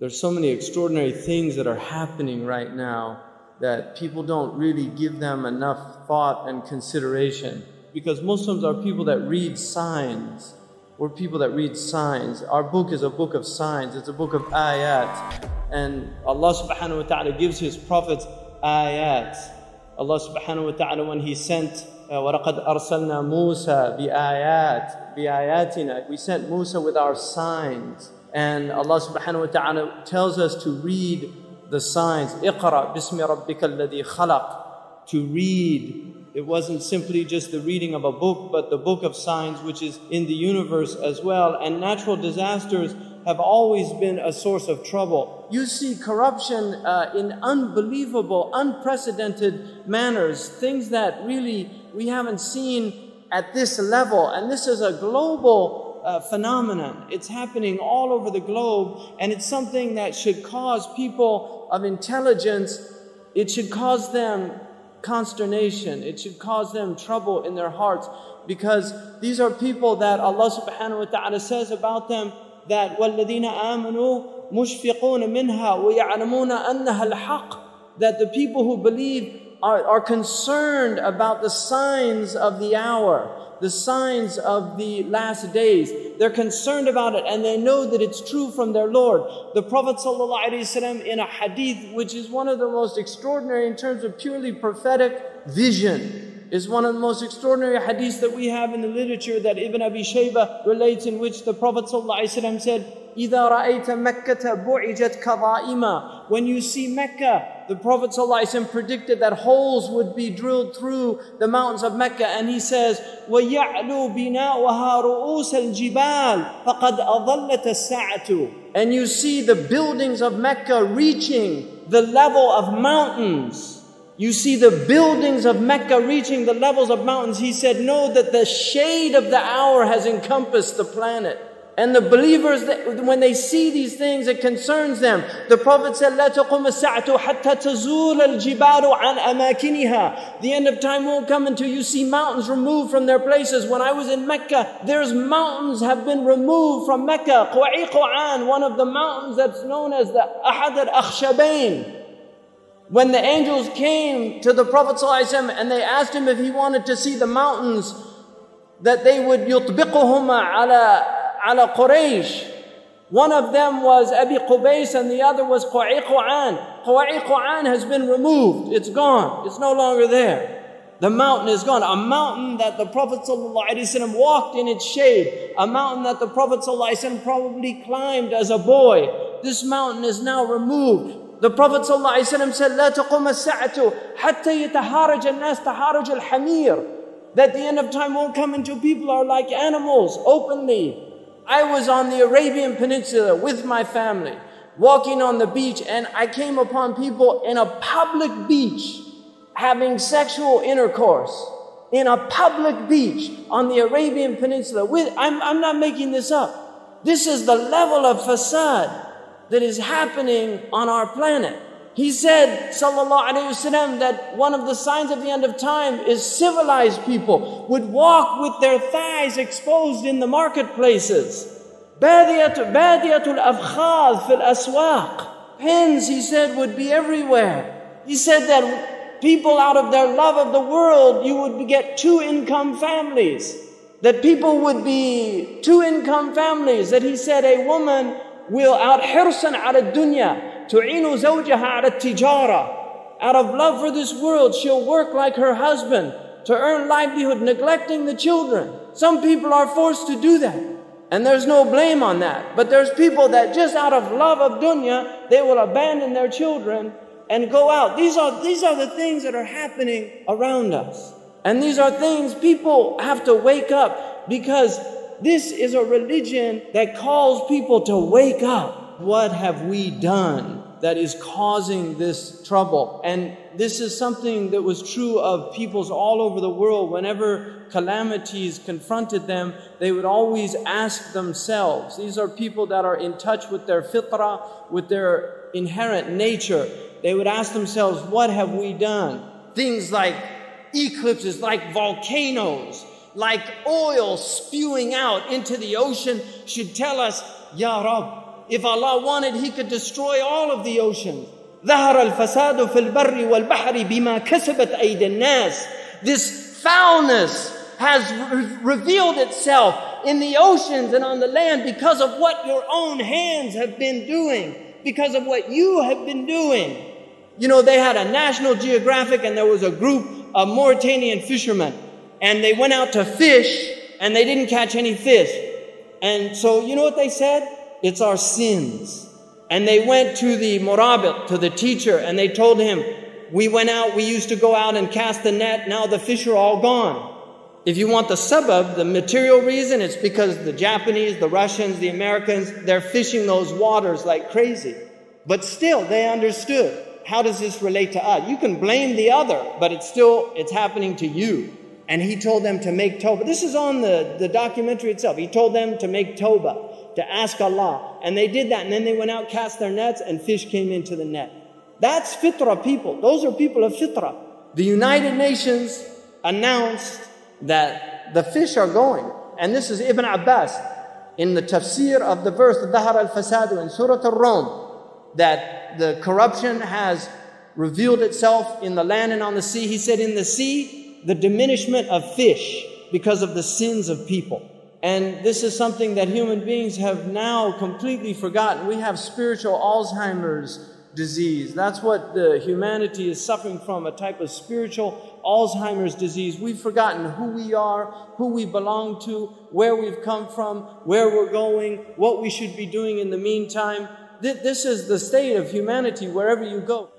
There's so many extraordinary things that are happening right now that people don't really give them enough thought and consideration. Because Muslims are people that read signs. We're people that read signs. Our book is a book of signs. It's a book of ayat. And Allah subhanahu wa ta'ala gives His prophets ayat. Allah subhanahu wa ta'ala, when He sent وَلَقَدْ أَرْسَلْنَا مُوسَى بِآيَاتِنَا, we sent Musa with our signs. And Allah subhanahu wa ta'ala tells us to read the signs. اقرأ بِسْمِ رَبِّكَ الَّذِي خَلَقَ. To read. It wasn't simply just the reading of a book, but the book of signs, which is in the universe as well. And natural disasters have always been a source of trouble. You see corruption in unbelievable, unprecedented manners, things that really we haven't seen at this level. And this is a global phenomenon. It's happening all over the globe, and it's something that should cause people of intelligence, it should cause them consternation, it should cause them trouble in their hearts, because these are people that Allah subhanahu wa ta'ala says about them that وَالَّذِينَ آمَنُوا مُشْفِقُونَ مِنْهَا وَيَعْلَمُونَ أَنَّهَا الْحَقِّ. That the people who believe are concerned about the signs of the hour, the signs of the last days. They're concerned about it, and they know that it's true from their Lord. The Prophet ﷺ, in a hadith, which is one of the most extraordinary in terms of purely prophetic vision, is one of the most extraordinary hadiths that we have in the literature, that Ibn Abi Shaybah relates, in which the Prophet ﷺ said, إِذَا رَأَيْتَ مَكَّةَ بُعِجَتْ كَظَائِمًا. When you see Mecca, the Prophet ﷺ predicted that holes would be drilled through the mountains of Mecca, and he says, وَيَعْلُو بِنَاؤُهَا رُؤُوسَ الْجِبَالِ فَقَدْ أَضَلَّتَ السَّاعَةُ. And you see the buildings of Mecca reaching the level of mountains. You see the buildings of Mecca reaching the levels of mountains. He said, know that the shade of the hour has encompassed the planet. And the believers, when they see these things, it concerns them. The Prophet said, لا تقوم الساعة حتى تزول الجبال عن أماكنها. The end of time won't come until you see mountains removed from their places. When I was in Mecca, there's mountains have been removed from Mecca. Quwa'iqan, one of the mountains that's known as the Ahad al-Akhshabain. When the angels came to the Prophet ﷺ and they asked him if he wanted to see the mountains, that they would يطبقهما على Quraysh. One of them was Abi Qubays and the other was Quwa'iqan. Quwa'iqan has been removed. It's gone. It's no longer there. The mountain is gone. A mountain that the Prophet ﷺ walked in its shade. A mountain that the Prophet ﷺ probably climbed as a boy. This mountain is now removed. The Prophet ﷺ said, لا تقوم الساعة حتى يتهارج الناس تهارج الحمير. That the end of time won't come until people are like animals, openly. I was on the Arabian Peninsula with my family, walking on the beach, and I came upon people in a public beach having sexual intercourse. In a public beach on the Arabian Peninsula. I'm not making this up. This is the level of fasad that is happening on our planet. He said, sallallahu alayhi wasallam, that one of the signs of the end of time is civilized people would walk with their thighs exposed in the marketplaces. Badiyatul afkhaz fil aswaq. Pens, he said, would be everywhere. He said that people, out of their love of the world, you would get two-income families. That people would be two-income families. That he said a woman will, out hirsan ala dunya, tu'inu zawjaha ala tijara. Out of love for this world, she'll work like her husband to earn livelihood, neglecting the children. Some people are forced to do that, and there's no blame on that. But there's people that just out of love of dunya, they will abandon their children and go out. These are the things that are happening around us. And these are things people have to wake up, because this is a religion that calls people to wake up. What have we done that is causing this trouble? And this is something that was true of peoples all over the world. Whenever calamities confronted them, they would always ask themselves. These are people that are in touch with their fitrah, with their inherent nature. They would ask themselves, what have we done? Things like eclipses, like volcanoes, like oil spewing out into the ocean should tell us, Ya Rabb, If Allah wanted, He could destroy all of the oceans. ظهر الفساد في البر والبحر بما كسبت أيدي الناس. This foulness has revealed itself in the oceans and on the land because of what your own hands have been doing, because of what you have been doing. You know, they had a National Geographic and there was a group of Mauritanian fishermen and they went out to fish and they didn't catch any fish. And so, you know what they said? It's our sins. And they went to the murabit, to the teacher, and they told him, we went out, we used to go out and cast the net, now the fish are all gone. If you want the sabab, the material reason, it's because the Japanese, the Russians, the Americans, they're fishing those waters like crazy. But still, they understood. How does this relate to us? You can blame the other, but it's happening to you. And he told them to make tawbah. This is on the documentary itself. He told them to make tawbah, to ask Allah. And they did that. And then they went out, cast their nets, and fish came into the net. That's fitrah people. Those are people of fitrah. The United Nations announced that the fish are going. And this is Ibn Abbas in the tafsir of the verse, ظهر الفساد in Surah Al-Rum, that the corruption has revealed itself in the land and on the sea. He said in the sea, the diminishment of fish because of the sins of people. And this is something that human beings have now completely forgotten. We have spiritual Alzheimer's disease. That's what the humanity is suffering from, a type of spiritual Alzheimer's disease. We've forgotten who we are, who we belong to, where we've come from, where we're going, what we should be doing in the meantime. This is the state of humanity wherever you go.